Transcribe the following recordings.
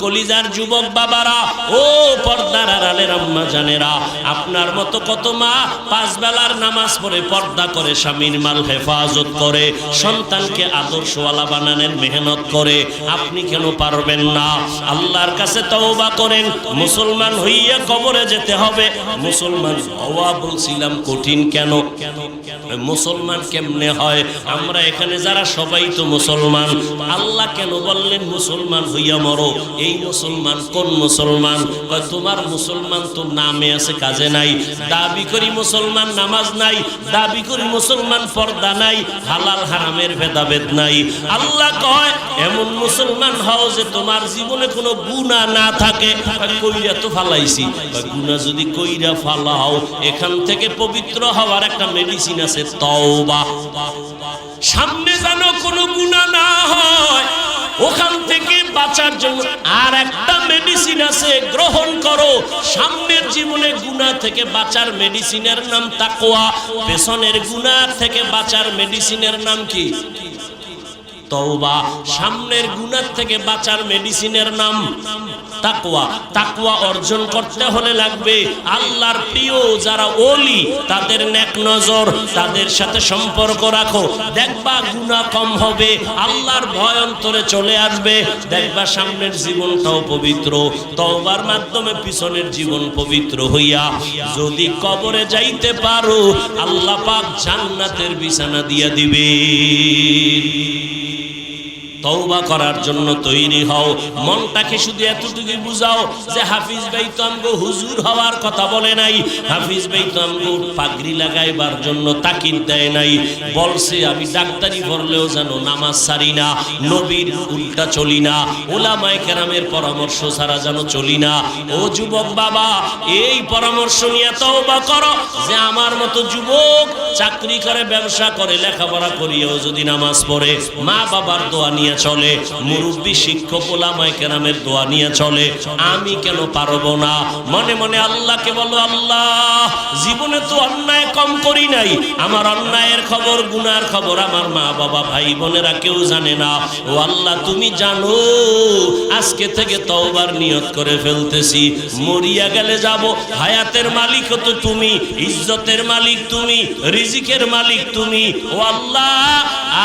কলিজার যুবক বাবারা, ও পর্দার আড়ালের আম্মা জানেরা, আপনার মতো কত মা পাঁচ বেলার নামাজ পড়ে পর্দা করে, স্বামীর মাল হেফাজত করে, সন্তানকে আদর্শওয়ালা বানানোর মেহনত করে, আপনি কেন পারবেন না? আল্লাহর কাছে তওবা করেন। মুসলমান হইয়া কবরে যেতে হবে। মুসলমান হওয়া বলছিলাম কঠিন কেন? মুসলমান কেমনে হয়? আমরা এখানে যারা সবাই তো মুসলমান, আল্লাহ কেন বললেন মুসলমান হইয়া মরো? এই মুসলমান কোন মুসলমান? তোমার মুসলমান তো নামে আছে, কাজে নাই। দাবি করি মুসলমান, নামাজ নাই। দাবি করি মুসলমান, পর্দা নাই। হালাল হারামের ভেদাভেদ নাই। আল্লাহ কয় এমন মুসলমান হও যে তোমার জীবনে কোনো গুনাহ না থাকে। কইরা তো ফালাইছি, গুনাহ যদি কইরা ফালাও, এখান থেকে পবিত্র হওয়ার একটা মেডিসিন আছে, তওবা। সামনে যেন কোনো গুনাহ না হয়, ওখান থেকে বাঁচার জন্য আর একটা মেডিসিন আছে, গ্রহণ করো। সামনের জীবনে গুনাহ থেকে বাঁচার মেডিসিনের নাম তাকওয়া। পেছনের গুনাহ থেকে বাঁচার মেডিসিনের নাম কি? তওবা। সামনের গুনাহ থেকে বাঁচার মেডিসিনের নাম তাকওয়া। তাকওয়া অর্জন করতে হলে লাগবে আল্লাহর প্রিয় যারা ওলি, তাদের নেক নজর, তাদের সাথে সম্পর্ক রাখো। দেখবা গুনাহ কম হবে, আল্লাহর ভয় অন্তরে চলে আসবে। দেখবা সামনের জীবনটাও পবিত্র। তওবার মাধ্যমে পিছনের জীবন পবিত্র হইয়া যদি কবরে যাইতে পারো, আল্লাহ পাক জান্নাতের বিছানা দিয়া দিবে। তওবা করার জন্য তৈরি হও। মনটাকে শুধু এতটুকু বুঝাও যে হাফিজ ভাই তো আমগো হুজুর হওয়ার কথা বলে নাই, হাফিজ ভাই তো আমগো পাগড়ি লাগাইবার জন্য তাকিদ দেয় নাই। বলছে আমি ডাক্তারি পড়লেও যেন নামাজ ছাড়ি না, নবীর উল্টা চলি না, উলামায়ে কেরামের পরামর্শ ছাড়া যেন চলি না। ও যুবক বাবা, এই পরামর্শ নিয়ে তওবা করো যে আমার মতো যুবক চাকরি করে, ব্যবসা করে, লেখাপড়া করিয়েও যদি নামাজ পড়ে, মা বাবার দোয়া নিয়ে চলে, মুরব্বী শিক্ষক উলামায়ে কেরামের দোয়া নিয়ে চলে, আমি কেন পারবো না? মনে মনে আল্লাহকে বলো, আল্লাহ জীবনে তো অন্যায় কম করি নাই, আমার অন্যায়ের খবর, গুনার খবর আমার মা বাবা ভাই বোনেরা কেউ জানে না। ও আল্লাহ তুমি জানো। আজকে থেকে তওবার নিয়ত করে ফেলতেছি। মরিয়া গেলে যাব, হায়াতের মালিক তো তুমি, ইজ্জতের মালিক তুমি, রিজিকের মালিক তুমি। ও আল্লাহ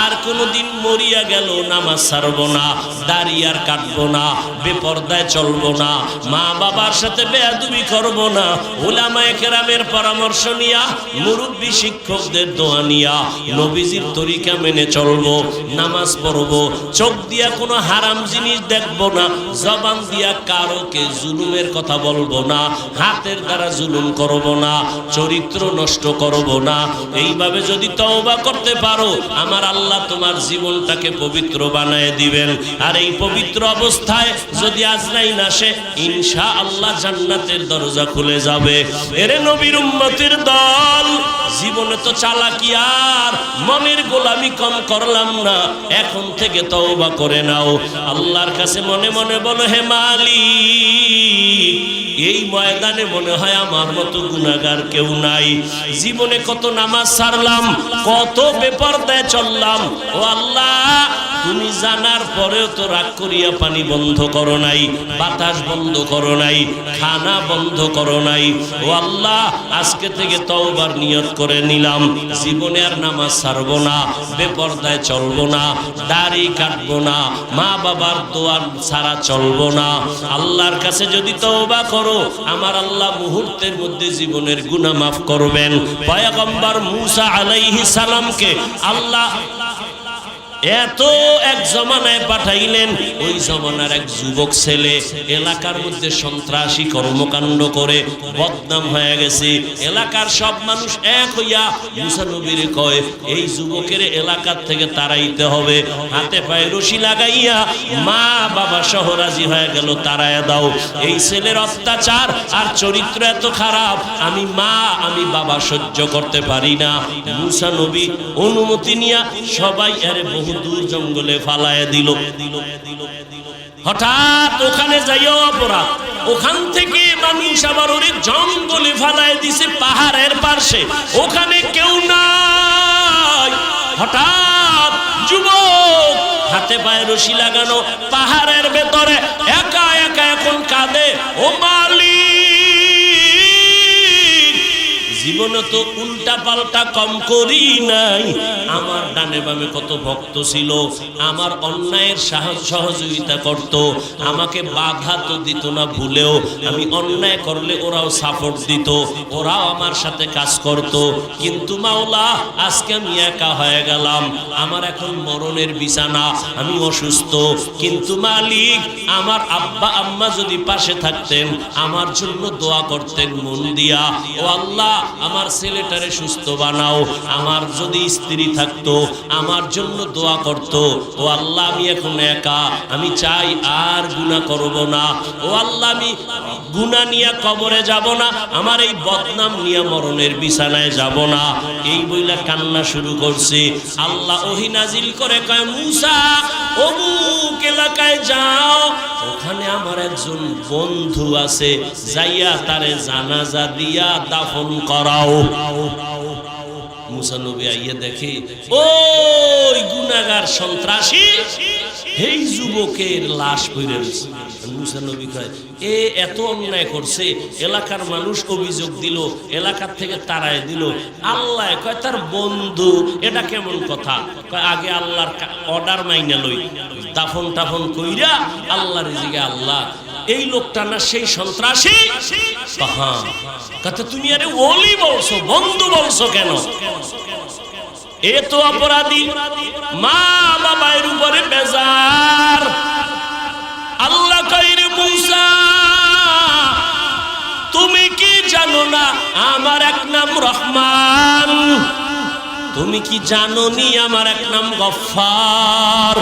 আর কোনদিন মরিয়া গেল নামাজ ছাড়বো না, দাড়ি আর কাটবো না, বেপরদায় চলবো না, মা বাবার সাথে বেয়াদবি করবো না, উলামায়ে কেরামের পরামর্শ নিয়া, মুরব্বী শিক্ষকদের দোয়া নিয়া নবীজির তরিকা মেনে চলবো, নামাজ পড়বো, চোখ দিয়া কোনো হারাম জিনিস দেখবো না, জবান দিয়া কারোকে জুলুমের কথা বলবো না, হাতের দ্বারা জুলুম করবো না, চরিত্র নষ্ট করবো না। এইভাবে যদি তওবা করতে পারো, আমার আল্লাহ তোমার জীবনটাকে পবিত্র বানায় দিবেন। আর এই পবিত্র অবস্থায় যদি আজরাইল আসে, ইনশাআল্লাহ জান্নাতের দরজা খুলে যাবে। এরে নবীর উম্মতের দল, জীবনে তো চালাকি আর মনের গোলামি কম করলাম না, এখন থেকে তওবা করে নাও। আল্লাহর কাছে মনে মনে বলো, হে মালিক, এই ময়দানে মনে হয় আমার মতো গুনাহগার কেউ নাই। জীবনে কত নামাজ ছাড়লাম, কত বেপরদায় চললাম। ও আল্লাহ, তুমি জানার পরেও তো রাগ করিয়া পানি বন্ধ করো নাই, বাতাস বন্ধ করো নাই, খানা বন্ধ করো নাই। ও আল্লাহ, আজকে থেকে তওবার নিয়ত করে নিলাম, জীবনে আর নামাজ ছাড়বো না, বেপরদায় চলবো না, দাড়ি কাটবো না, মা বাবার দোয়া ছাড়া চলবো না। আল্লাহর কাছে যদি তওবা করো, আমার আল্লাহ মুহূর্তের মধ্যে জীবনের গুনাহ মাফ করবেন। পয়গম্বর মুসা আলাইহিস সালামকে আল্লাহ এত এক জমানায় পাঠাইলেন, ওই জমানার এক যুবক ছেলে এলাকার মধ্যে সন্ত্রাসী কর্মকাণ্ড করে বদনাম হয়ে গেছে। এলাকার সব মানুষ এক হইয়া মুসা নবীরে কয়, এই যুবকের এলাকার থেকে তাড়াইতে হবে। হাতে পায়ে রশি লাগাইয়া মা বাবা সহ রাজি হয়ে গেল, তাড়াইয়া দাও, এই ছেলের অত্যাচার আর চরিত্র এত খারাপ, আমি মা আমি বাবা সহ্য করতে পারি না। মুসা নবী অনুমতি নিয়া সবাই এর বহু দূর জঙ্গলে ফালায় দিল। হঠাৎ ওখানে যাইও অপরাধ, ওখান থেকে মানুষ আবার ওরে জঙ্গলে ফালায় দিছে, পাহাড়ের পাশে, ওখানে কেউ নাই। হঠাৎ যুবক হাতে পায়ে রশি লাগানো, পাহাড়ের ভেতরে একা একা এখন কাঁদে, ও মালিক, জীবনে তো উল্টা পাল্টা কম করি নাই। আমার ডানে বামে কত ভক্ত ছিল, আমার অন্যায়ের সহযোগিতা করত, আমাকে বাধা তো দিত না ভুলেও। আমি অন্যায় করলে ওরাও সাপোর্ট দিত, ওরাও আমার সাথে কাজ করত। কিন্তু মাওলা, আজকে আমি একা হয়ে গেলাম, আমার এখন মরণের বিছানা, আমি অসুস্থ। কিন্তু মালিক, আমার আব্বা আম্মা যদি পাশে থাকতেন, আমার জন্য দোয়া করতেন মন দিয়া, ও আল্লাহ আমার ছেলেটারে সুস্থ বানাও। আমার যদি স্ত্রী থাকতো, আমার জন্য দোয়া করতো। ও আল্লাহ, আমি এখন একা, আমি চাই আর গুনাহ করব না। ও আল্লাহ, আমি গুনাহ নিয়ে কবরে যাব না, আমার এই বদনাম নিয়ে মরণের বিছানায় যাব না। এই বইলা কান্না শুরু করছে। আল্লাহ ওহী নাজিল করে কয়, মুসা, অমুক এলাকায় যাও, ওখানে আমার একজন বন্ধু আছে, যাইয়া তারে জানাজা দিয়া দাফন করাও। মুসা নবী আইয়া দেখে ওই গুনাহগার সন্ত্রাসী এই যুবকের লাশ পড়ে রয়েছে। মুসা নবী কয়, এ এত অন্যায় করছে, এলাকার মানুষ অভিযোগ দিল, এলাকার থেকে তাড়ায় দিল। আল্লাহ কয় তার বন্ধু, এটা কেমন কথা? কয় আগে আল্লাহর অর্ডার মাইনা লই, দাফন টাফন কইরা আল্লাহর রিজিকে। আল্লাহ, এই লোকটা না সেই সন্ত্রাসী? হ্যাঁ। কথা, তুমি আরে ওলি বলছো, বন্ধু বলছো কেন? এ তো অপরাধী, মা বাবার উপরে বেজার। আল্লাহ কইরে, মুসা, তুমি কি জানো না আমার এক নাম রহমান? তুমি কি জানো নি আমার এক নাম গফফার?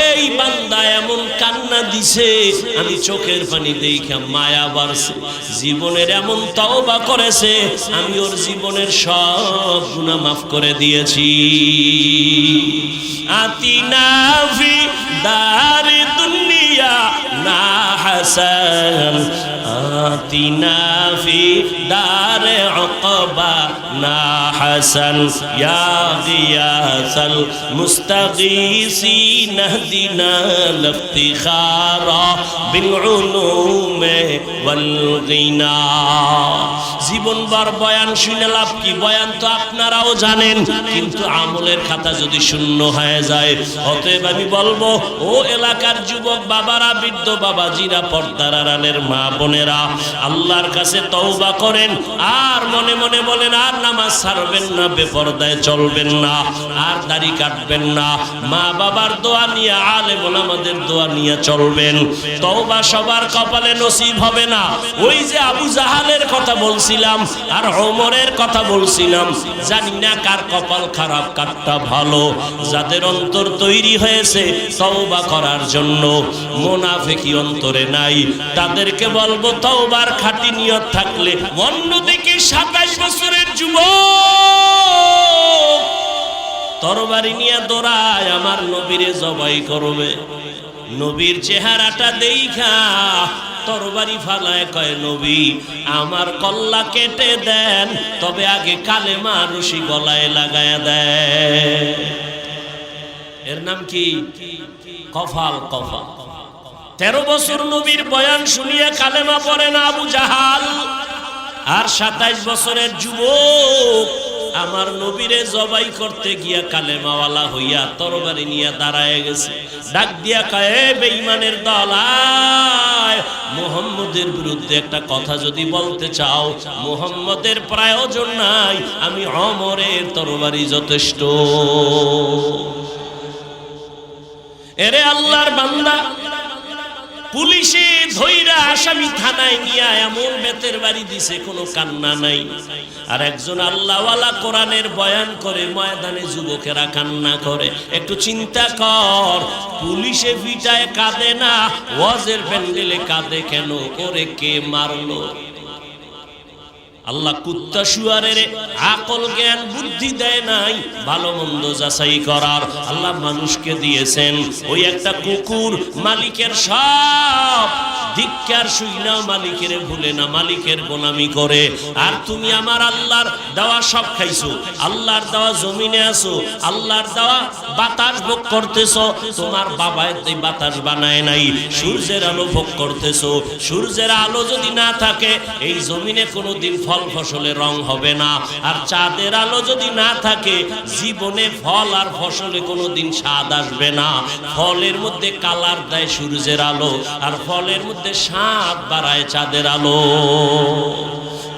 এই বান্দা এমন কান্না দিছে, আমি চোখের পানি দেখা মায়া বাড়ছে। জীবনের এমন তওবা করেছে, আমি ওর জীবনের সব গুনাহ মাফ করে দিয়েছি। আতিনা ফি দারি দুনিয়া না হাসান, আতিনা ফি দারে উকবা না হাসান, ইয়া গিয়াসাল মুস্তাগীসিন اهدنا الافتخار بالعلوم والغنى। জীবনভর বয়ান শুনে লাভ কি? বয়ান তো আপনারাও জানেন, কিন্তু আমলের খাতা যদি শূন্য হয়ে যায়। অতএব আমি বলবো, ও এলাকার যুবক বাবারা, বৃদ্ধ বাবাজিরা, পর্দার আড়ালের মা বোনেরা, আল্লাহর কাছে তওবা করেন। আর মনে মনে বলেন, আর নামাজ ছাড়বেন না, বেপরদায় চলবেন না, আর দাড়ি কাটবেন না, মা বাবার দোয়া নিয়ে, আলেম ওলামাদের দোয়া নিয়ে চলবেন। তওবা সবার কপালে নসিব হবে না। ওই যে আবু জাহালের কথা বলছিলাম আর ওমরের কথা বলছিলাম, জানি না কার কপাল খারাপ কারটা ভালো। যাদের অন্তর তৈরি হয়েছে তওবা করার জন্য, মুনাফিকি অন্তরে নাই, তাদেরকে বলবো তওবার খাঁটি নিয়ত থাকলে। অন্যদিকে 27 বছরের যুবক তরবারি নিয়ে দৌড়ায় আমার নবীরে জবাই করবে। নবীর চেহারাটা দেইখা তরবারি ফালায় কয়, নবী আমার কল্লা কেটে দেন, তবে আগে কালেমা রশি গলায় লাগায় দেয়। এর নাম কি? কফাল। কফাল। 13 বছর নবীর বয়ান শুনিয়ে কালেমা পড়ে না আবু জাহাল। আর 27 বছরের যুবক আমার নবীরে জবাই করতে গিয়া কালেমাওয়ালা হইয়া তরবারি নিয়ে দাঁড়ায় গেছে। ডাক দিয়া কয়, বেঈমানের দল, আয়, মুহাম্মদের বিরুদ্ধে একটা কথা যদি বলতে চাও, মুহাম্মদের প্রয়োজন নাই, আমি ওমরের তরবারি যথেষ্ট। এরে আল্লাহর বান্দা, পুলিশে ধইরা আসামি থানায় নিয়ে এমন বেতের বাড়ি দিছে, কোনো কান্না নাই। আর একজন আল্লাহওয়ালা কোরআনের বয়ান করে, ময়দানে যুবকেরা কান্না করে। একটু চিন্তা কর, পুলিশে পিটায় কাঁদে না, ওয়াজের প্যান্ডেলে কাঁদে কেন? ওরে কে মারলো? আল্লাহ কুত্তা শুয়ারের আকল জ্ঞান বুদ্ধি দেয় নাই ভালো মন্দ যাচাই করার। আল্লাহ মানুষকে দিয়েছেন। ওই একটা কুকুর মালিকের সব ধিক্কার শুইনাও মালিকের ভুলে না, মালিকের গোলামি করে। আর তুমি আমার আল্লাহর দেওয়া সব খাইছো, আল্লাহর দেওয়া জমিনে আছো, আল্লাহর দেওয়া বাতাস ভোগ করতেছো। তোমার বাবা এই বাতাস বানায় নাই, সূর্যের আলো ভোগ করতেছো। সূর্যের আলো যদি না থাকে এই জমিনে কোনোদিন ফল ফসলের রং হবে না। আর চাঁদের আলো যদি না থাকে জীবনে ফল আর ফসলে কোনোদিন স্বাদ আসবে না। ফলের মধ্যে কালার দেয় সূর্যের আলো, আর ফলের মধ্যে স্বাদ বাড়ায় চাঁদের আলো।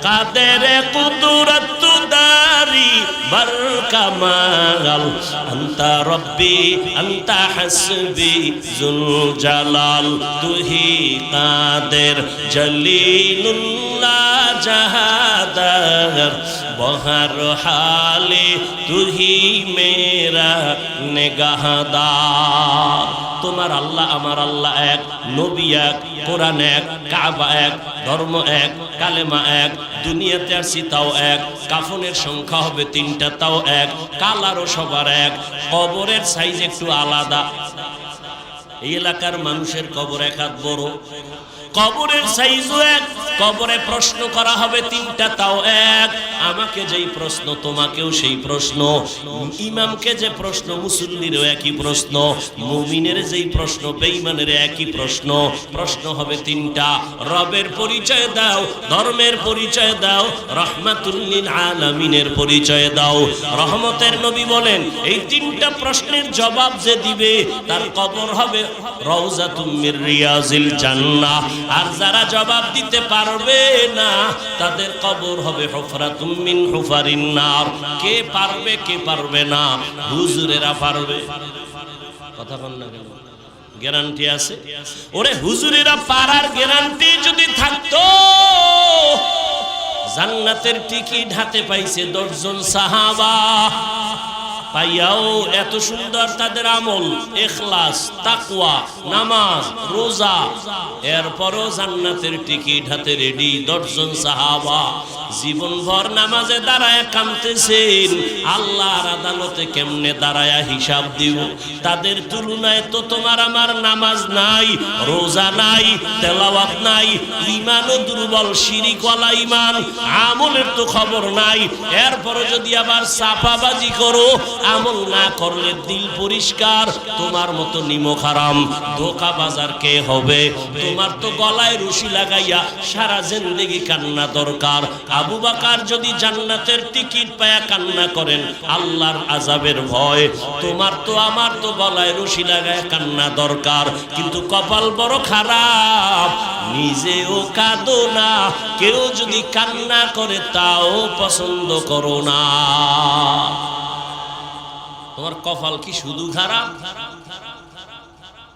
কাদের কুদরত দারি বার কামাল, আনতা রব্বি আনতা হাসবি জুল জালাল। তুহি কাদের জলিলুল্লাহ জাহাদার, বহর হালে তুহি মেরা নেগাহদার। তোমার আল্লাহ আমার আল্লাহ এক, নবী এক, কোরআন এক, কাবা এক, ধর্ম এক, কালেমা এক। দুনিয়াতে আসছি তাও এক, কাফনের সংখ্যা হবে 3টা তাও এক, কালারও সবার এক, কবরের সাইজ একটু আলাদা। এই এলাকার মানুষের কবর এক হাত বড়, কবরের সাইজও এক। কবরে প্রশ্ন করা হবে 3টা তাও এক। আমাকে যেই প্রশ্ন তোমাকেও সেই প্রশ্ন, ইমামকে যে প্রশ্ন মুসল্লিরও একই প্রশ্ন, মুমিনের যেই প্রশ্ন বেঈমানের একই প্রশ্ন। প্রশ্ন হবে 3টা, রবের পরিচয় দাও, ধর্মের পরিচয় দাও, রাহমাতুল লিল আলামিনের পরিচয় দাও। রহমতের নবী বলেন এই 3টা প্রশ্নের জবাব যে দিবে তার কবর হবে রওজাতুম মির রিয়াজিল জান্নাহ। আর যারা জবাব দিতে পারবে না তাদের কবর হবে হুফরাতুম মিন হুফারিন নার। কে পারবে কে পারবে না? হুজুরেরা পারবে। কথা বল না কেন? গ্যারান্টি আছে? ওরে হুজুরেরা পারার গ্যারান্টি যদি থাকতো, জান্নাতের টিকিট হাতে পাইছে 10 জন সাহাবা, পাইয়াও এত সুন্দর তাদের আমল, ইখলাস, তাকওয়া, নামাজ, রোজা, এরপরও জান্নাতের টিকিট হাতে রেডি 10 জন সাহাবা। জীবনভর নামাজে দাঁড়ায় কাঁদতেছেন, আল্লাহর আদালতে কেমনে দাঁড়ায়া হিসাব দিব? তাদের তুলনায় তো তোমার আমার নামাজ নাই, রোজা নাই, তেলাওয়াত নাই, ঈমানও দুর্বল, শিরিকওয়ালা ঈমান, আমলের তো খবর নাই। এরপরও যদি আবার চাপাবাজি করো, আমল না করলে দিল পরিষ্কার, তোমার মতো নিমক হারাম ধোকা বাজার কে হবে? তোমার তো গলায় রশি লাগাইয়া সারা জিন্দেগি কান্না দরকার। আবু বকর যদি জান্নাতের টিকিট পায়া কান্না করেন আল্লাহর আযাবের ভয়, তোমার তো আমার তো গলায় রশি লাগায়া কান্না দরকার। কিন্তু কপাল বড় খারাপ, নিজেও কাঁদো না, কেউ যদি কান্না করে তাও পছন্দ করো না। তোমার কপাল কি শুধু খারাপ?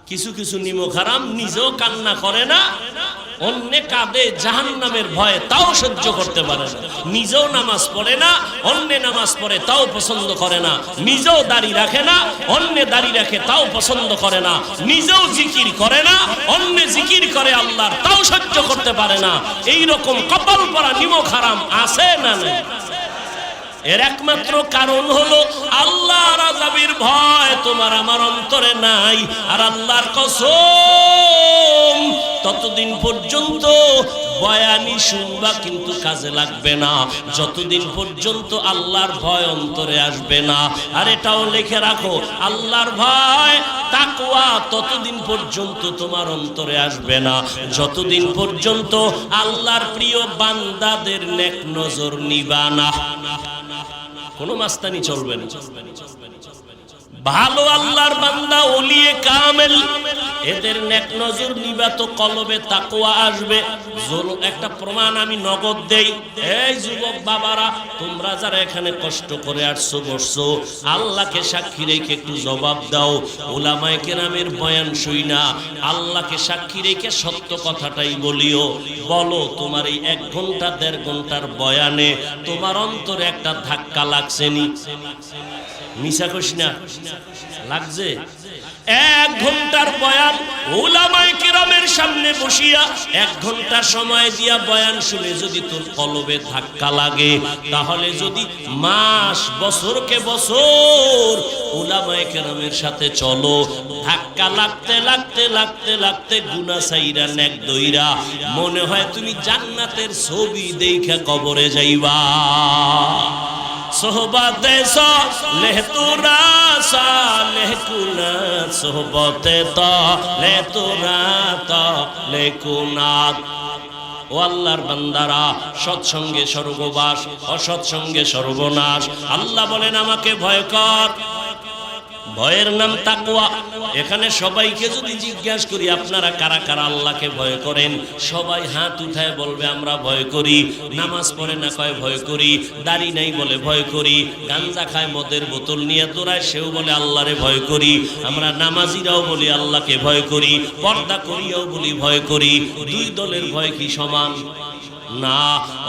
কিছু কিছু নিমক হারাম নিজেও কান্না করে না, অন্য কাঁদে জাহান্নামের ভয়ে তাও সহ্য করতে পারে না। নিজেও নামাজ পড়ে না, অন্য নামাজ পড়ে তাও পছন্দ করে না। নিজেও দাড়ি রাখে না, অন্য দাড়ি রাখে তাও পছন্দ করে না। নিজেও জিকির করে না, অন্য জিকির করে আল্লাহর তাও সহ্য করতে পারে না। এই রকম কপাল পরা নিমক হারাম আছে না নাই? এর একমাত্র কারণ হলো আল্লাহর আযাবের ভয় তোমার আমার অন্তরে নাই। আর আল্লাহর কসম, ততদিন পর্যন্ত বয়ানি শুনবা কিন্তু কাজে লাগবে না, যতদিন পর্যন্ত আল্লাহর ভয় অন্তরে আসবে না। আর এটাও লিখে রাখো, আল্লাহর ভয় তাকওয়া ততদিন পর্যন্ত তোমার অন্তরে আসবে না যতদিন পর্যন্ত আল্লাহর প্রিয় বান্দাদের নেক নজর নিবা না। কোনো মাস্তানি চলবে না। ভালো আল্লাহর বান্দা ওলিয়ে কামেল, এদের নেক নজর নিবা তো কলবে তাকওয়া আসবে। একটা প্রমাণ আমি নগদ দেই। এই যুবক বাবারা, তোমরা যারা এখানে কষ্ট করে আসছো বসছো, আল্লাহকে সাক্ষী রেখে একটু জবাব দাও। উলামায়ে কেরামের বয়ান শুইনা আল্লাহকে সাক্ষী রেখে সত্য কথাটাই বলিও। বলো, তোমার এই 1 ঘন্টা 1.5 ঘন্টার বয়ানে তোমার অন্তরে একটা ধাক্কা লাগছে নি? মিছা কইস না, লাগছে? 1 ঘন্টার বয়ান উলামায়ে কেরামের সামনে সামনে বসিয়া 1 ঘন্টা সময় দিয়া বয়ান শুনে যদি তোর কলবে ধাক্কা লাগে, তাহলে যদি মাস বছরকে বছর উলামায়ে কেরামের সাথে চলো, ধাক্কা লাগতে লাগতে লাগতে লাগতে গুনাহ সাইরা নেক দইরা মনে হয় তুমি জান্নাতের ছবি দেখা কবরে যাইবা। সোহবতে সালেহ তোরা সালেহ কুনাত, সোহবতে তালেহ তোরা তালেহ কুনাত। ও আল্লাহর বান্দারা, সৎসঙ্গে স্বর্গবাস, অসৎসঙ্গে সর্বনাশ। আল্লাহ বলেন আমাকে ভয় কর, ভয়ের নাম তাকওয়া। এখানে সবাইকে যদি জিজ্ঞাসা করি আপনারা কারা কারা আল্লাহকে ভয় করেন, সবাই হাত উঠায় বলবে আমরা ভয় করি। নামাজ পড়ে না কয় ভয় করি, দাড়ি নাই বলে ভয় করি, গাঞ্জা খায় মদের বোতল নিয়ে তোরায় সেও বলে আল্লাহরে ভয় করি। আমরা নামাজিরাও বলি আল্লাহকে ভয় করি, পর্দা করিয়াও বলি ভয় করি। দুই দলের ভয় কি সমান? না।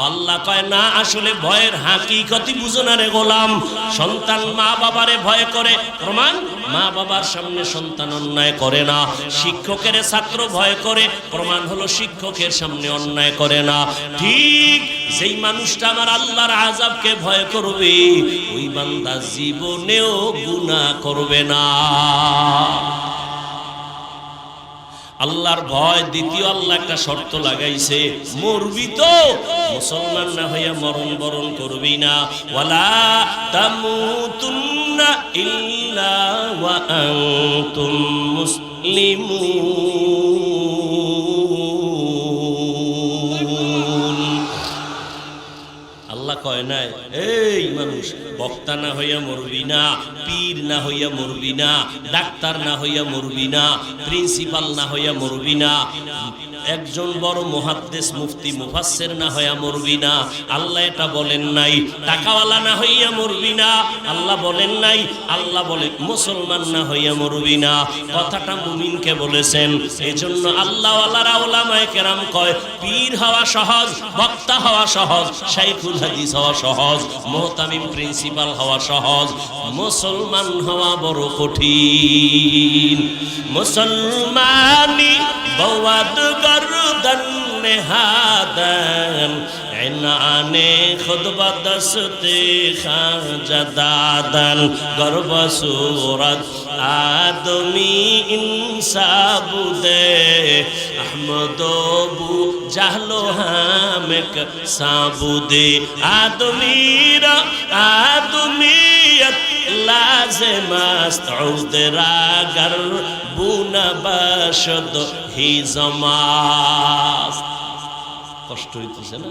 আল্লাহ কয় না, আসলে ভয়ের হাকিকতই বুঝো না রে গোলাম। সন্তান মা বাবারে ভয় করে, প্রমাণ মা বাবার সামনে সন্তান অন্যায় করে না। শিক্ষকের ছাত্র ভয় করে, প্রমাণ হলো শিক্ষকের সামনে অন্যায় করে না। ঠিক যেই মানুষটা আমার আল্লাহর আযাবকে ভয় করবে, ওই বান্দা জীবনেও গুনাহ করবে না। আল্লাহর ভয় দ্বিতীয় আল্লাহ একটা শর্ত লাগাইছে, মরবি তো মুসলমান না হইয়া মরণ বরণ করবি না। ওয়ালা তামুতুন্না ইল্লা ওয়া আনতুম মুসলিমুন। আল্লাহ কয় নাই এই মানুষ বক্তা না হইয়া মরবি না, পীর না হইয়া মরবি না, ডাক্তার না হইয়া মরবি না, প্রিন্সিপাল না হইয়া মরবি না, একজন বড় মুহাদ্দিস মুফতি মুফাসসির না হইয়া মরবি না। আল্লাহ এটা বলেন নাই। টাকাওয়ালা না হইয়া মরবি না, আল্লাহ বলেন নাই। আল্লাহ বলে মুসলমান না হইয়া মরবি না। কথাটা মুমিনকে বলেছেন। এজন্য আল্লাহওয়ালারা উলামায়ে কেরাম কয় পীর হওয়া সহজ, বক্তা হওয়া সহজ, শাইখুল হাদিস হওয়া সহজ, মুহতামিম প্রিন্সিপাল হওয়া সহজ, মুসলমান হওয়া বড় কঠিন। মুসলমানি বওয়াদ গর্দন নেহাদন এনানে খুদবা দস্তে খাজাদাদন গর্ব সুরত আদমি ইনসাবুদে আহমদবু জাহলো হামেক সাবুদে আদমিরা আদমিয়ত লাজমাস্ত উদরাগর বুনাবাশদ হি জমাস। কষ্ট হইতেছে না?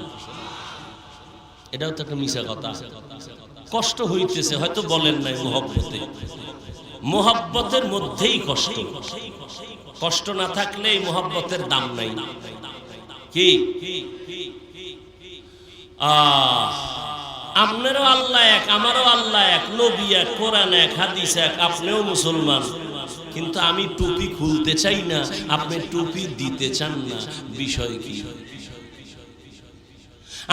এটাও তো একটা মিছা কথা। কষ্ট হইতেছে, হয়তো বলেন নাই মুহাব্বতে। মুহাব্বতের মধ্যেই কষ্ট। কষ্ট না থাকলে এই মুহাব্বতের দাম নাই। কি আপনারও আল্লাহ এক, আমারও আল্লাহ এক, নবী এক, কোরআন এক, হাদিস এক, আপনিও মুসলমান। কিন্তু আমি টুপি খুলতে চাই না, আপনি টুপি দিতে চান না। বিষয় কি?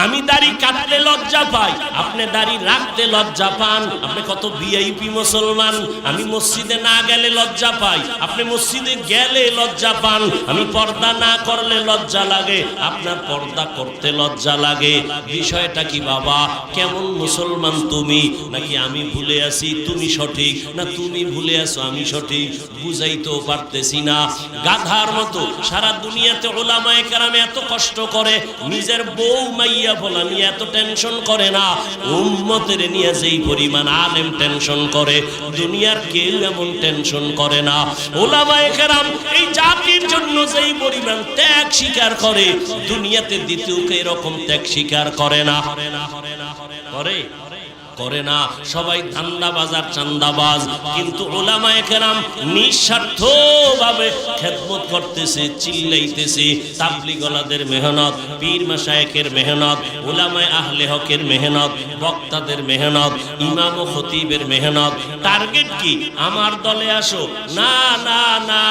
আমি দাড়ি কাটতে লজ্জা পাই, আপনি দাড়ি রাখতে লজ্জা পান। আপনি কত ভিআইপি মুসলমান। আমি মসজিদে না গেলে লজ্জা পাই, আপনি মসজিদে গেলে লজ্জা পান। আমি পর্দা না করলে লজ্জা লাগে, আপনার পর্দা করতে লজ্জা লাগে। বিষয়টা কি বাবা? কেমন মুসলমান তুমি? নাকি আমি ভুলে আছি তুমি সঠিক, না তুমি ভুলে আছো আমি সঠিক? বুঝাইতেও পারতেছি না। গাধার মতো সারা দুনিয়াতে উলামায়ে কেরাম এত কষ্ট করে, নিজের বউ মাইয়া বলা নিয়ে এত টেনশন করে না। উম্মতের নিয়ে যেই পরিমাণ আলেম টেনশন করে, দুনিয়ার কেউ এমন টেনশন করে না। উলামায়ে কেরাম এই জাতির জন্য যেই পরিমাণ ত্যাগ স্বীকার করে, দুনিয়াতে দ্বিতীয় কেউ এরকম ত্যাগ স্বীকার করে না। করে করে না। সবাই ধান্দাবাজ আর চান্দাবাজ, কিন্তু উলামায়ে কেরাম নিঃস্বার্থভাবে খেদমত করতেছে, চিল্লাইতেছে। তাবলীগওয়ালাদের মেহনত, পীর মাশায়েখের মেহনত, উলামায়ে আহলে হকের মেহনত, বক্তাদের মেহনত, ইমাম ও খতিবের মেহনত। টার্গেট কি? আমার দলে আসো। না না না,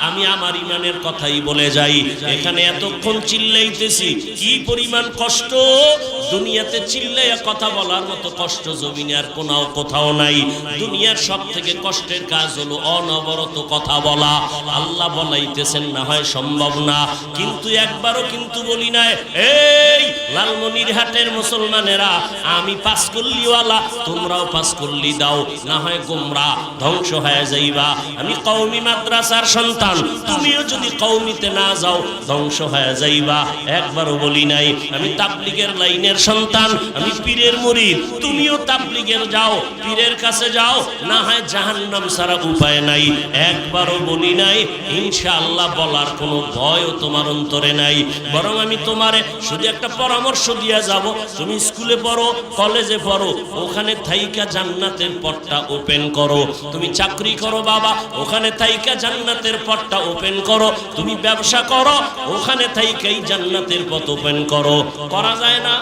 আমি আমার ইমানের কথাই বলে যাই। এখানে এতক্ষণ চিল্লাইতেছি, কি পরিমাণ কষ্ট। দুনিয়াতে চিল্লাইয়া কথা বলার মতো কষ্ট জমিনে আর কোথাও নাই। দুনিয়ার সব থেকে কষ্টের কাজ হলো অনবরত কথা বলা। আল্লাহ বলাইতেছেন না হয় সম্ভব না, কিন্তু একবারও কিন্তু বলি নাই এই লালমনিরহাটের মুসলমানেরা আমি পাস করলিওয়ালা, তোমরাও পাস করলি দাও, না হয় গোমরা ধ্বংস হয়ে যাইবা। আমি কওমি মাদ্রাসার সন্তান, তুমিও যদি কওমিতে না যাও ধ্বংস হয়ে যাইবা। একবারও বলি নাই আমি তাবলীগের লাইনের সন্তান, আমি পীরের মুরিদ, তুমিও তাবলীগের যাও, পীরের কাছে যাও, না হয় জাহান্নাম ছাড়া উপায় নাই। একবারও বলি নাই। ইনশাআল্লাহ বলার কোনো ভয়ও তোমার অন্তরে নাই। বরং আমি তোমারে শুধু একটা পরামর্শ দিয়া যাব, তুমি স্কুলে পড়ো, কলেজে পড়ো, ওখানে থাইকা জান্নাতের পথটা ওপেন করো। তুমি চাকরি করো বাবা, ওখানে থাইকা জান্নাতের পথটা ওপেন করো। তুমি ব্যবসা করো, ওখানে থাইকাই জান্নাতের পথ ওপেন করো। করা যায় না?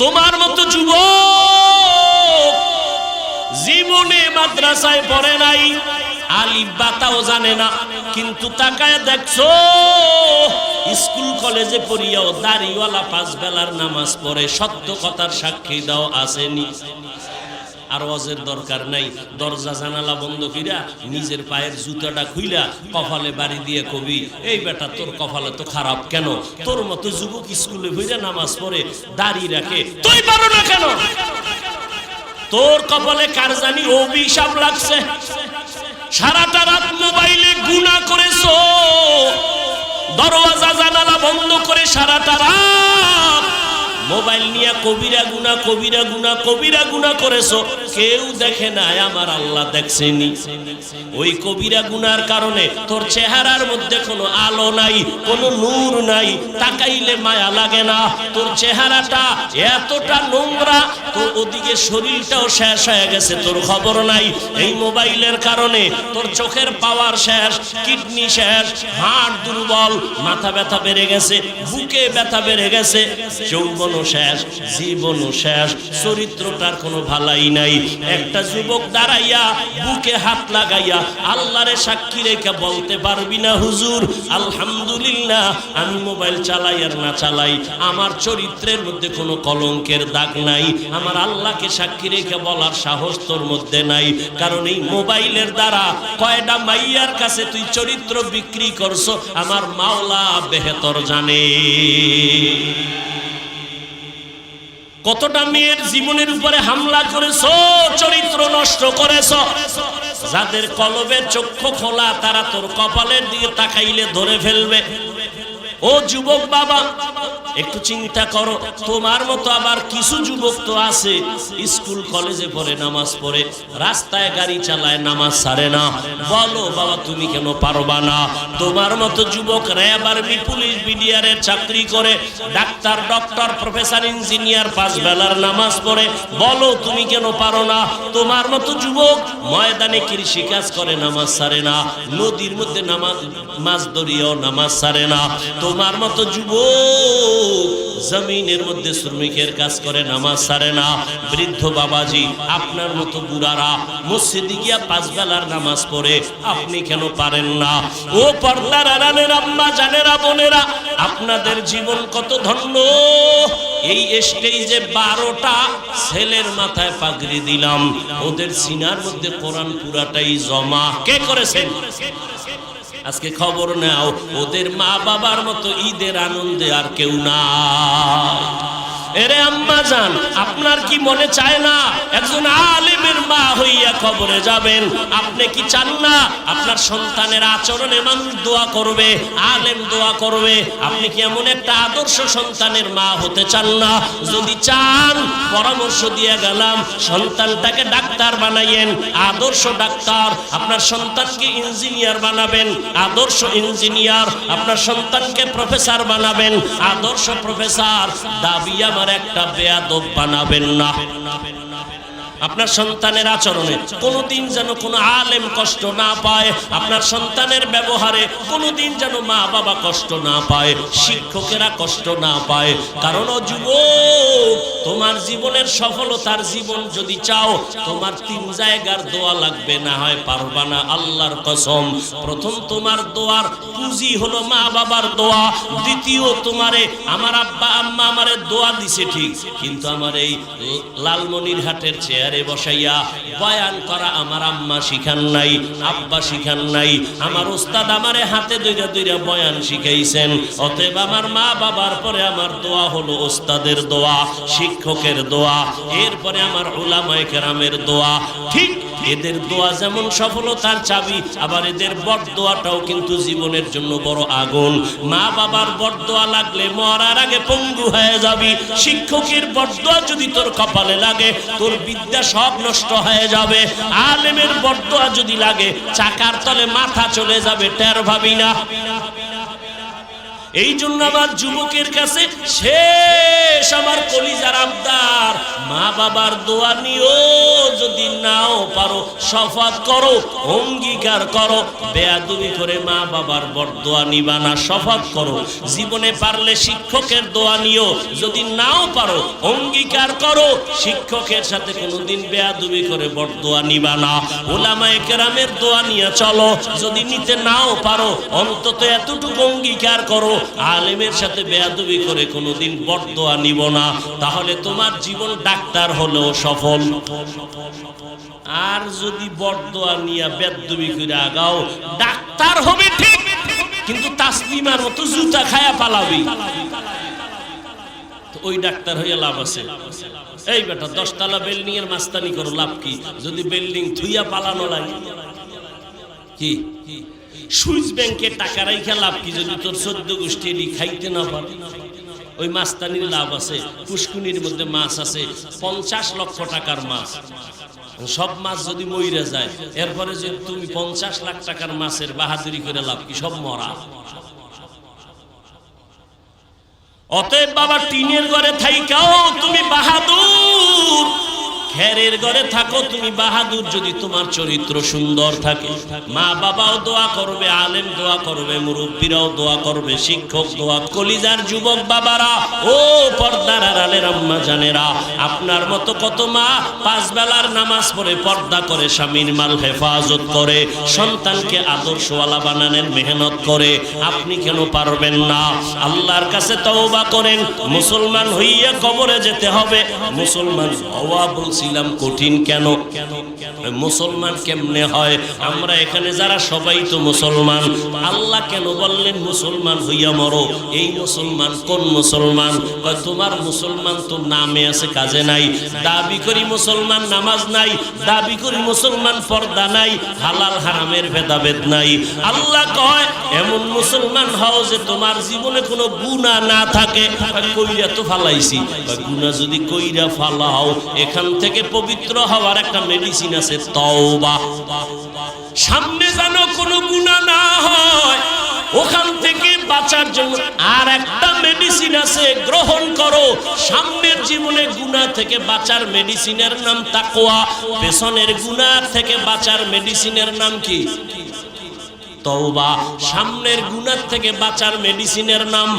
তোমার মতো যুবক জীবনে মাদ্রাসায় পড়ে নাই, আলিফ বাতাও জানে না, কিন্তু তাকায় দেখছো স্কুল কলেজে পড়িয়াও দাড়িওয়ালা 5 বেলার নামাজ পড়ে। সত্য কথার সাক্ষী দাও আসেনি? আর ওয়াজের দরকার নাই, দরজা জানালা বন্ধ কইরা নিজের পায়ের জুতাটা খুইলা কপালে বাড়ি দিয়ে কবি, এই বেটা তোর কপালে তো খারাপ কেন? তোর মতো যুবক স্কুলে বইরা নামাজ পড়ে, দাড়ি রাখে, তুই পারো না কেন? তোর কপালে কার জানি অভিশাপ লাগছে। সারাটা রাত মোবাইলে গুনাহ করেছো, দরওয়াজা জানালা বন্ধ করে সারাটা রাত মোবাইল নিয়ে কবিরা গুনাহ কবিরা গুনাহ কবিরা গুনাহ করেছো, কেউ দেখে নাই, আমার আল্লাহ দেখছেনি। ওই কবিরা গুনার কারণে তোর চেহারার মধ্যে কোনো আলো নাই, কোনো নূর নাই, তাকাইলে মায়া লাগে না। তোর চেহারাটা এতটা নোংরা, তোর ওদিকে শরীরটাও শেষ হয়ে গেছে, তোর খবর নাই। এই মোবাইলের কারণে তোর চোখের পাওয়ার শেষ, কিডনি শেষ, হাড় দুর্বল, মাথা ব্যথা বেড়ে গেছে, বুকে ব্যথা বেড়ে গেছে, যৌবন শেষ, জীবন শেষ, চরিত্রটার কোনো ভালাই নাই। একটা যুবক দাঁড়াইয়া বুকে হাত লাগাইয়া আল্লাহরে সাক্ষী রেখে বলতে পারবি না হুজুর আলহামদুলিল্লাহ, আমি মোবাইল চালাই আর না চালাই আমার চরিত্রের মধ্যে কোনো কলঙ্কের দাগ নাই। আমার আল্লাহকে সাক্ষী রেখে বলার সাহস তোর মধ্যে নাই, কারণ এই মোবাইলের দ্বারা কয়টা মাইয়ার কাছে তুই চরিত্র বিক্রি করছো আমার মাওলা বেহেতর জানে। কতটা মেয়ের জীবনের উপরে হামলা করেছো, চরিত্র নষ্ট করেছো। যাদের কলবে চক্ষু খোলা তারা তোর কপালের দিকে তাকাইলে ধরে ফেলবে। ও যুবক বাবা, একটু চিন্তা করো। তোমার মতো আবার কিছু যুবক তো আছে স্কুল কলেজে পড়ে, নামাজ পড়ে, রাস্তায় গাড়ি চালায়, নামাজ ছাড়ে না। বলো বাবা তুমি কেন পারবা না? তোমার মতো যুবক র্যাব আর্মি পুলিশ বিডিআরের চাকরি করে, ডাক্তার ডক্টর প্রফেসর ইঞ্জিনিয়ার 5 বেলার নামাজ পড়ে, বলো তুমি কেন পারো না? তোমার মতো যুবক ময়দানে কৃষি কাজ করে, নামাজ ছাড়ে না, নদীর মধ্যে মাছ ধরিয়াও নামাজ ছাড়ে না। তোমার মতো যুবক জমিনের মধ্যে শ্রমিকের কাজ করে, নামাজ ছাড়ে না। বৃদ্ধ বাবাজি আপনার মতো বুড়ারা মসজিদে গিয়া 5 বেলার নামাজ পড়ে, আপনি কেন পারেন না? ও পর্দার আড়ালের আম্মা জানেরা বোনেরা, আপনাদের জীবন কত ধন্য। এই স্টেজে 12টা ছেলের মাথায় পাগড়ি দিলাম, ওদের সিনার মধ্যে কোরআন পুরাটাই জমা। কে করেছেন? আজকে খবর নাও, ওদের মা বাবার মতো ঈদের আনন্দে আর কেউ না। এরে আম্মা জান, আপনার কি মনে চায় না একজন আলেমের মা হইয়া কবরে যাবেন? আপনি কি চান না আপনার সন্তানের আচরণে মানুষ দোয়া করবে, আলেম দোয়া করবে? আপনি কি এমন একটা আদর্শ সন্তানের মা হতে চান না? যদি চান পরামর্শ দিয়ে গেলাম, সন্তানটাকে ডাক্তার বানাইয়েন, আদর্শ ডাক্তার। আপনার সন্তানকে ইঞ্জিনিয়ার বানাবেন, আদর্শ ইঞ্জিনিয়ার। আপনার সন্তানকে প্রফেসর বানাবেন, আদর্শ প্রফেসর। দাবি আমার একটা বেয়াদব বানাবেন না। আপনার সন্তানের আচরণে কোনোদিন যেন কোনো আলেম কষ্ট না পায়, আপনার সন্তানের ব্যবহারে কোনোদিন যেন মা বাবা কষ্ট না পায়, শিক্ষকেরা কষ্ট না পায়। কারণ ও যুবক, তোমার জীবনের সফলতার জীবন যদি চাও, তোমার 3 জায়গার দোয়া লাগবে, না হয় পারবা না। আল্লাহর কসম, প্রথম তোমার দোয়ার পুঁজি হলো মা বাবার দোয়া। দ্বিতীয়, তোমারে আমার আব্বা আম্মা আমারে দোয়া দিছে ঠিক, কিন্তু আমার এই লালমনিরহাটের চেয়ারে বসাইয়া বয়ান করা আমার আম্মা শিখান নাই, আব্বা শিখান নাই। আমার উস্তাদ আমারে হাতে ধইরা ধইরা বয়ান শিখাইছেন। অতএব আমার মা বাবার পরে আমার দোয়া হলো উস্তাদের দোয়া, শিক্ষকের দোয়া, এরপরে আমার উলামায়ে কেরামের দোয়া। ঠিক এদের দোয়া যেমন সফলতার চাবি, আবার এদের বরদোয়াটাও কিন্তু জীবনের জন্য বড় আগুন। মা বাবার বরদোয়া লাগলে মরার আগে পঙ্গু হয়ে যাবি। শিক্ষকের বরদোয়া যদি তোর কপালে লাগে, তোর বিদ্যা সব নষ্ট হয়ে যাবে। আলেমের বরদোয়া যদি লাগে, চাকার তলে মাথা চলে যাবে, টের ভাবি না। এই জন্য আমার যুবকের কাছে শেষ আমার কলিজার আবদার, মা বাবার দোয়া নিও। যদি নাও পারো শপথ করো, অঙ্গীকার করো, বেয়াদবি করে মা বাবার বরদোয়া নিবা না, শপথ করো। জীবনে পারলে শিক্ষকের দোয়া নিও, যদি নাও পারো অঙ্গীকার করো, শিক্ষকের সাথে কোনোদিন বেয়াদবি করে বরদোয়া নিবা না। উলামায়ে কেরামের দোয়া নিয়ে চলো, যদি নিতে নাও পারো অন্তত এতটুকু অঙ্গীকার করো, আলেমের সাথে বেয়াদবি করে কোনোদিন বরদোয়া নিব না। তাহলে তোমার জীবন ডাক্তার হলেও সফল। আর যদি বরদোয়া নিয়ে বেয়াদবি করে আগাও, ডাক্তার হবে ঠিক, কিন্তু তাসলিমার মতো জুতা খায়া পালাবি, তো ওই ডাক্তার হইয়া লাভ আছে? এই বেটা 10 তলা বিল্ডিং এর মাস্তানি করো, লাভ কি যদি বিল্ডিং থুইয়া পালানো লাগে? কি সুইস ব্যাংকে টাকা রাইখা লাভ কি যদি তোর 14 গোষ্ঠী খাইতে না পারে? ওই মাস্তানির লাভ আছে। পুষ্কুনির মধ্যে মাছ আছে 50 লক্ষ টাকার মাছ, সব মাছ যদি মইরা যায়, এরপরে যে তুমি 50 লাখ টাকার মাছের বাহাদুরি করে লাভ কি? সব মরা। অতএব বাবা, টিনের ঘরে থাইকাও তুমি বাহাদুর, খেরের ঘরে থাকো তুমি বাহাদুর যদি তোমার চরিত্র সুন্দর থাকে। মা বাবাও দোয়া করবে, আলেম দোয়া করবে, মুরব্বীরাও দোয়া করবে, শিক্ষক দোয়া। কলিজার যুবক বাবারা, ও পর্দার আড়ালের আম্মা জানেরা, আপনার মতো কত মা 5 বেলার নামাজ পড়ে পর্দা করে, স্বামীর মাল হেফাজত করে, সন্তানকে আদর্শওয়ালা বানানোর মেহনত করে। আপনি কেন পারবেন না? আল্লাহর কাছে তওবা করেন। মুসলমান হইয়া কবরে যেতে হবে। মুসলমান হওয়া বলছি কঠিন কেন? মুসলমান কেমনে হয়? আমরা এখানে যারা সবাই তো মুসলমান, আল্লাহ কেন বললেন মুসলমান হইয়া মরো? এই মুসলমান কোন মুসলমান? তোমার মুসলমান তো নামে আছে, কাজে নাই। দাবি করি মুসলমান, নামাজ নাই। দাবি করি মুসলমান, পর্দা নাই, হালাল হারামের ভেদাভেদ নাই। আল্লাহ কয় এমন মুসলমান হও যে তোমার জীবনে কোনো গুনাহ না থাকে। কইরা তো ফালাইছি, গুনাহ যদি কইরা ফালাও, এখান থেকে পবিত্র হওয়ার একটা মেডিসিন আছে, তওবা। সামনে যেন কোনো গুনাহ না হয়, ওখান থেকে বাঁচার জন্য আর একটা মেডিসিন আছে, গ্রহণ করো। সামনের জীবনে গুনাহ থেকে বাঁচার মেডিসিনের নাম তাকওয়া। পেছনের গুনাহ থেকে বাঁচার মেডিসিনের নাম কি? তওবা। সামনের গুনাহ থেকে বাঁচার মেডিসিনের নাম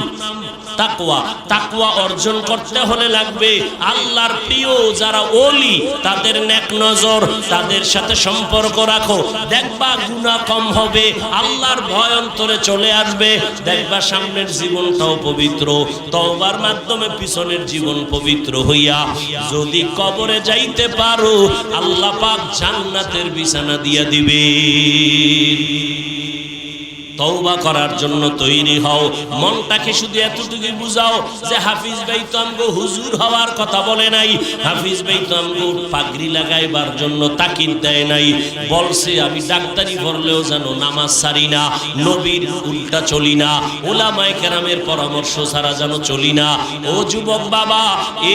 তাকওয়া। তাকওয়া অর্জন করতে হলে লাগবে আল্লাহর প্রিয় যারা ওলি, তাদের নেক নজর, তাদের সাথে সম্পর্ক রাখো। দেখবা গুনাহ কম হবে, আল্লাহর ভয় অন্তরে চলে আসবে। দেখবা সামনের জীবনটাও পবিত্র। তওবার মাধ্যমে পিছনের জীবন পবিত্র হইয়া যদি কবরে যাইতে পারো, আল্লাহ পাক জান্নাতের বিছানা দিয়া দিবে। তওবা করার জন্য তৈরি হও। মনটাকে শুধু এতটুকু বুঝাও যে হাফিজ ভাই তো আমগো হুজুর হওয়ার কথা বলে নাই, হাফিজ ভাই তো আমগো পাগড়ি লাগাইবার জন্য তাকিদ দেয় নাই। বলছে আমি ডাক্তারি পড়লেও যেন নামাজ ছাড়ি না, নবীর উল্টা চলি না, উলামায়ে কেরামের পরামর্শ ছাড়া যেন চলি না। ও যুবক বাবা,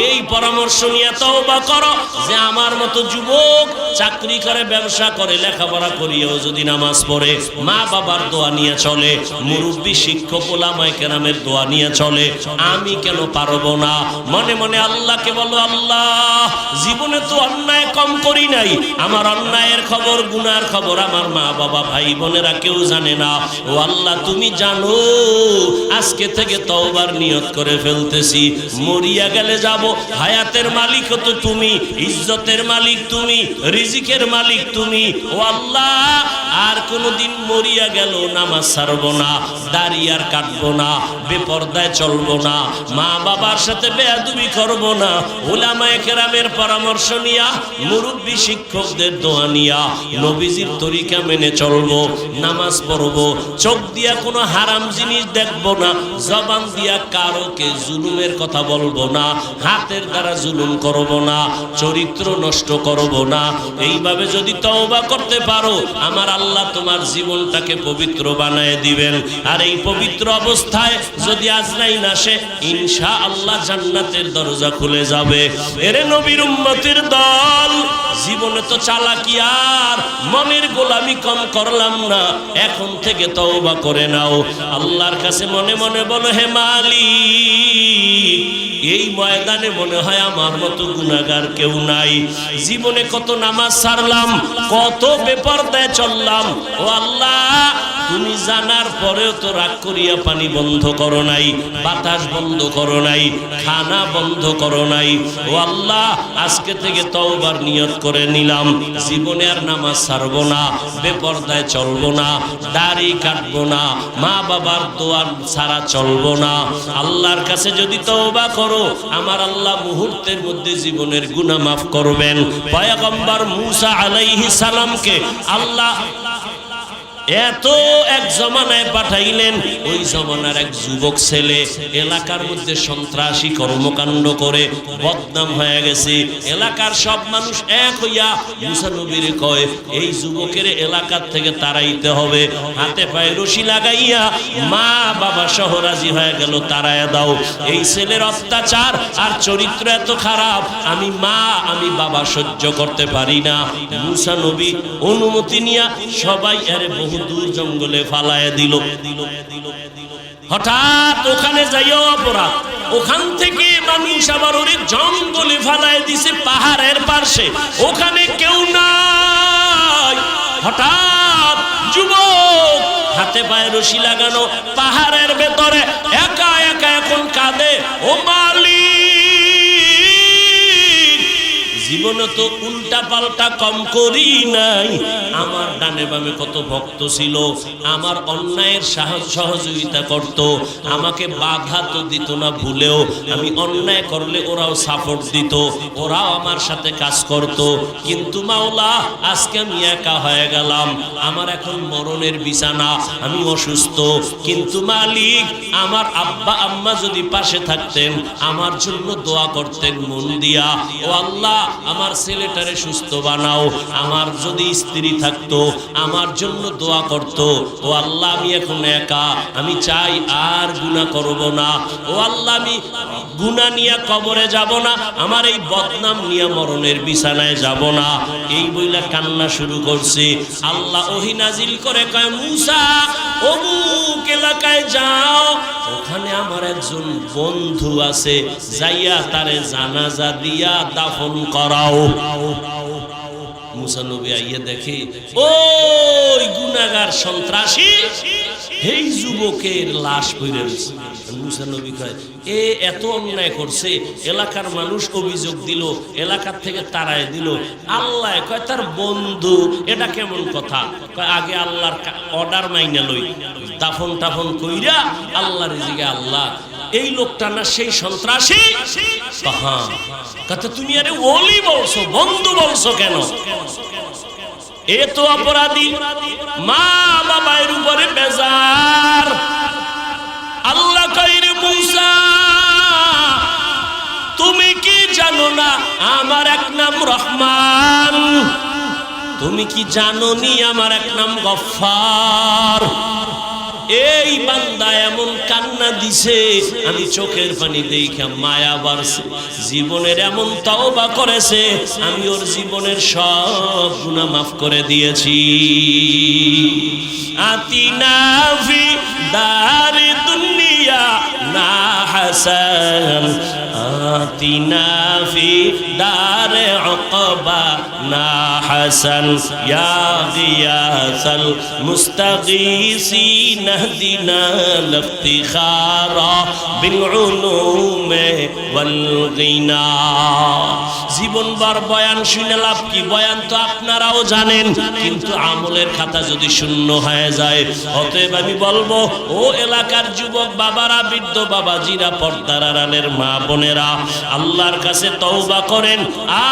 এই পরামর্শ নিয়ে তওবা করো যে আমার মতো যুবক চাকরি করে, ব্যবসা করে, লেখাপড়া করিয়েও যদি নামাজ পড়ে, মা বাবার দোয়া নিয়ে নিয়ে চলে, মুরব্বী শিক্ষক ওলামায়ে কেরামের দোয়া নিয়ে চলে, আমি কেন পারবো না? মনে মনে আল্লাহকে বলো, আল্লাহ জীবনে তো অন্যায় কম করি নাই, আমার অন্যায়ের খবর গুনার খবর আমার মা বাবা ভাই বোনেরা কেউ জানে না। ও আল্লাহ তুমি জানো, আজকে থেকে তওবার নিয়ত করে ফেলতেছি, মরিয়া গেলে যাব, হায়াতের মালিক তো তুমি, ইজ্জতের মালিক তুমি, রিজিকের মালিক তুমি। ও আল্লাহ আর কোনোদিন মরিয়া গেল নামাজ ছাড়বো না, দাড়ি আর কাটবো না, বেপরদায় চলবো না, মা বাবার সাথে বেয়াদবি করবো না, উলামায়ে কেরামের পরামর্শ নিয়া, মুরব্বী শিক্ষকদের দোয়া নিয়া নবীজির তরিকা মেনে চলবো, নামাজ পড়বো, চোখ দিয়া কোনো হারাম জিনিস দেখবো না, জবান দিয়া কারোকে জুলুমের কথা বলবো না, হাতের দ্বারা জুলুম করবো না, চরিত্র নষ্ট করবো না। এইভাবে যদি তওবা করতে পারো, আমার আল্লাহ তোমার জীবনটাকে পবিত্র বানায় দিবেন। আর এই পবিত্র অবস্থায় যদি আজরাইল আসে, ইনশাআল্লাহ জান্নাতের দরজা খুলে যাবে। এরে নবীর উম্মতের দল, জীবনে তো চালাকি আর মনের গোলামি কম করলাম না, এখন থেকে তওবা করে নাও। আল্লাহর কাছে মনে মনে বলো, হে মালিক, এই ময়দানে মনে হয় আমার মতো গুনাহগার কেউ নাই। জীবনে কত নামাজ ছাড়লাম, কত বেপরদায় চললাম। ও আল্লাহ, তুমি জানার পরেও তো রাগ করিয়া পানি বন্ধ করো নাই, বাতাস বন্ধ করো নাই, খানা বন্ধ করো নাই। ও আল্লাহ, আজকে থেকে তওবার নিয়ত করে নিলাম, জীবনে আর নামাজ ছাড়বো না, বেপরদায় চলবো না, দাড়ি কাটবো না, মা বাবার দোয়া ছাড়া চলবো না। আল্লাহর কাছে যদি তওবা করো, আমার আল্লাহ মুহূর্তের মধ্যে জীবনের গুনাহ মাফ করবেন। পয়গম্বর মুসা আলাইহিস সালামকে আল্লাহ এত এক জমানায় পাঠাইলেন, ওই জমানার এক যুবক ছেলে এলাকার মধ্যে সন্ত্রাসী কর্মকাণ্ড করে বদনাম হয়ে গেছে। এলাকার সব মানুষ এক হইয়া মুসা নবীরে কয়, এই যুবকের এলাকার থেকে তাড়াইতে হবে। হাতে পায়ে রশি লাগাইয়া মা বাবা সহ রাজি হয়ে গেল, তাড়াইয়া দাও, এই ছেলের অত্যাচার আর চরিত্র এত খারাপ, আমি মা আমি বাবা সহ্য করতে পারি না। মুসা নবী অনুমতি নিয়া সবাই এর বহু দূর জঙ্গলে ফালায় দিল। হঠাৎ ওখানে যাইও অপরাধ, ওখান থেকে মানুষ আবার ওরে জঙ্গলে ফালায় দিছে পাহাড়ের পাশে, ওখানে কেউ নাই। হঠাৎ যুবক হাতে পায়ে রশি লাগানো পাহাড়ের ভেতরে একা একা এখন কাঁদে, ও মালিক, জীবনে তো উল্টা পাল্টা কম করি নাই, আমার ডানে বামে কত ভক্ত ছিল, আমার অন্যায়ের সহযোগিতা করত, আমাকে বাধা তো দিত না, ভুলেও আমি অন্যায় করলে ওরাও সাপোর্ট দিত, ওরাও আমার সাথে কাজ করত। কিন্তু মাওলা, আজকে আমি একা হয়ে গেলাম, আমার এখন মরণের বিছানা, আমি অসুস্থ। কিন্তু মালিক, আমার আব্বা আম্মা যদি পাশে থাকতেন, আমার জন্য দোয়া করতেন মন দিয়া, ও আল্লাহ আমার ছেলেটারে সুস্থ বানাও, আমার যদি স্ত্রী থাকতো আমার জন্য দোয়া করতো। ও আল্লাহ, আমি এখন একা, আমি চাই আর গুনাহ করব না। ও আল্লাহ, আমি গুনাহ নিয়ে কবরে যাব না, আমার এই বদনাম নিয়ে মরণের বিছানায় যাব না। এই বইলা কান্না শুরু করছে। আল্লাহ ওহী নাজিল করে কয়, মুসা অমুক এলাকায় যাও, ওখানে আমার একজন বন্ধু আছে, যাইয়া তারে জানাজা দিয়া দাফন করাও। মুসা নবী আইয়া দেখে ওই গুনাহগার সন্ত্রাসী এই যুবকের লাশ পড়ে রয়েছে। মুসা নবী কয়, এ এত অন্যায় করছে, এলাকার মানুষ অভিযোগ দিল, এলাকার থেকে তাড়ায় দিল। আল্লাহ কয় তার বন্ধু, এটা কেমন কথা? কয় আগে আল্লাহর অর্ডার মাইনা লই, দাফন টাফন কইরা আল্লাহর রিজিকে আল্লাহ, এই লোকটা না সেই সন্ত্রাসী? হ্যাঁ। কথা তুমি আরে ওলি বলছো, বন্ধু বলছো কেন? এ তো অপরাধী, মা বাবার উপরে বেজার। আল্লাহ কইরে, মুসা তুমি কি জানো না আমার এক নাম রহমান? তুমি কি জানো নি আমার এক নাম গফফার? এই বান্দা এমন কান্না দিছে, আমি চোখের পানি দেখে মায়া বাড়ছে। জীবনের এমন তওবা করেছে, আমি ওর জীবনের সব গুনাহ মাফ করে দিয়েছি। আতিনা ফি দারি দুনিয়া না হাসান, আতিনা ফি দারে উকবা না হাসান, ইয়া গিয়াসাল মুস্তাগীসিন ইহদিনা লিফতিখারা বিল উলুমে ওয়াল গিনা। জীবনভর বয়ান শুনে লাভ কি? বয়ান তো আপনারাও জানেন, কিন্তু আমলের খাতা যদি শূন্য হয়ে যায়। অতএব আমি বলবো, ও এলাকার যুবক বাবারা, বৃদ্ধ বাবাজিরা, পর্দার আড়ালের মা বোনেরা, আল্লাহর কাছে তওবা করেন।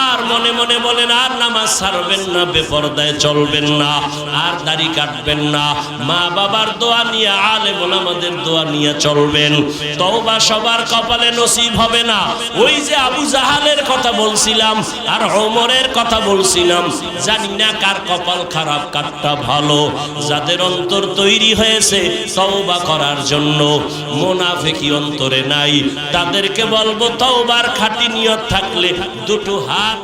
আর মনে মনে বলেন, আর নামাজ ছাড়বেন না, বেপরদায় চলবেন না, আর দাড়ি কাটবেন না, মা বাবার দোয়া নিয়ে, আলেম ওলামাদের দোয়া নিয়ে চলবেন। তওবা সবার কপালে নসিব হবে না। ওই যে আবু জাহালের কথা বলছিলাম আর ওমরের কথা বলছিলাম, জানি না কার কপাল খারাপ কারটা ভালো। যাদের অন্তর তৈরি হয়েছে তওবা করার জন্য, মুনাফিকি অন্তরে নাই, তাদেরকে বলবো তওবার খাঁটি নিয়ত থাকলে দুটো হাত